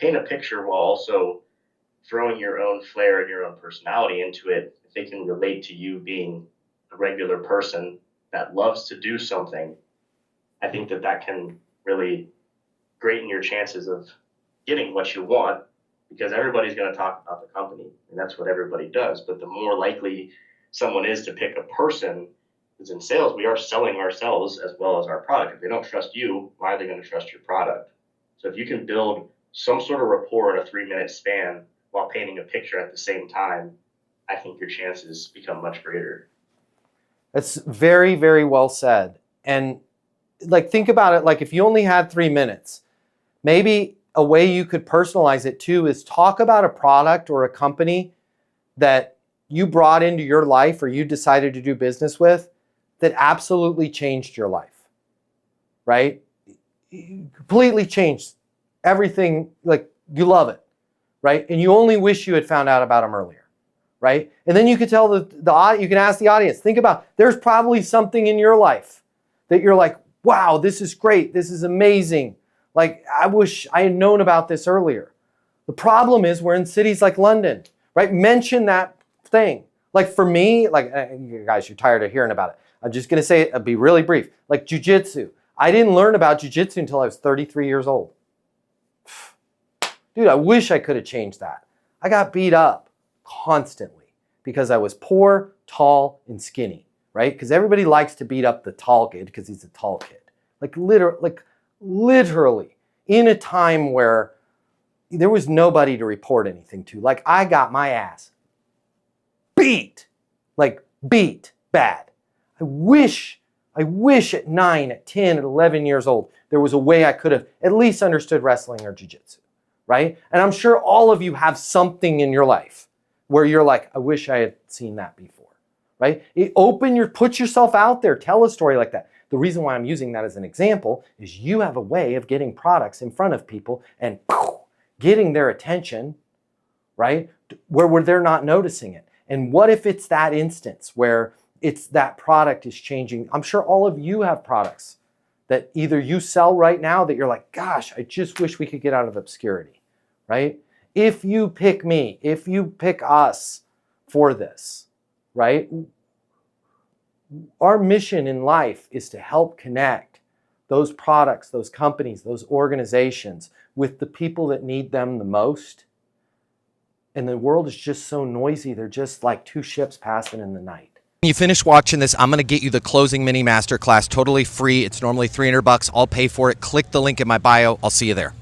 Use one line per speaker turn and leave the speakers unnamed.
paint a picture while also throwing your own flair and your own personality into it, if they can relate to you being a regular person that loves to do something, I think that that can really greaten your chances of getting what you want, because everybody's going to talk about the company and that's what everybody does. But the more likely someone is to pick a person, because in sales, we are selling ourselves as well as our product. If they don't trust you, why are they going to trust your product? So if you can build some sort of rapport in a 3-minute span while painting a picture at the same time, I think your chances become much greater.
That's very, very well said. And like, think about it, like if you only had 3 minutes, maybe a way you could personalize it too is talk about a product or a company that you brought into your life or you decided to do business with that absolutely changed your life, right? Completely changed everything, like you love it, right? And you only wish you had found out about them earlier, right? And then you could tell you can ask the audience, think about, there's probably something in your life that you're like, wow, this is great, this is amazing. Like, I wish I had known about this earlier. The problem is we're in cities like London, right? Mention that thing. Like for me, like, you guys, you're tired of hearing about it. I'm just going to say it, I'll be really brief. Like jujitsu. I didn't learn about jujitsu until I was 33 years old. Dude, I wish I could have changed that. I got beat up constantly because I was poor, tall, and skinny, right? Because everybody likes to beat up the tall kid because he's a tall kid. Like literally in a time where there was nobody to report anything to. Like I got my ass beat bad. I wish at 9, at 10, at 11 years old, there was a way I could have at least understood wrestling or jiu-jitsu, right? And I'm sure all of you have something in your life where you're like, I wish I had seen that before, right? Put yourself out there, tell a story like that. The reason why I'm using that as an example is you have a way of getting products in front of people and getting their attention, right? Where they're not noticing it. And what if it's that instance where it's that product is changing? I'm sure all of you have products that either you sell right now that you're like, gosh, I just wish we could get out of obscurity, right? If you pick me, if you pick us for this, right? Our mission in life is to help connect those products, those companies, those organizations with the people that need them the most. And the world is just so noisy. They're just like two ships passing in the night.
When you finish watching this, I'm going to get you the closing mini masterclass totally free. It's normally $300. I'll pay for it. Click the link in my bio. I'll see you there.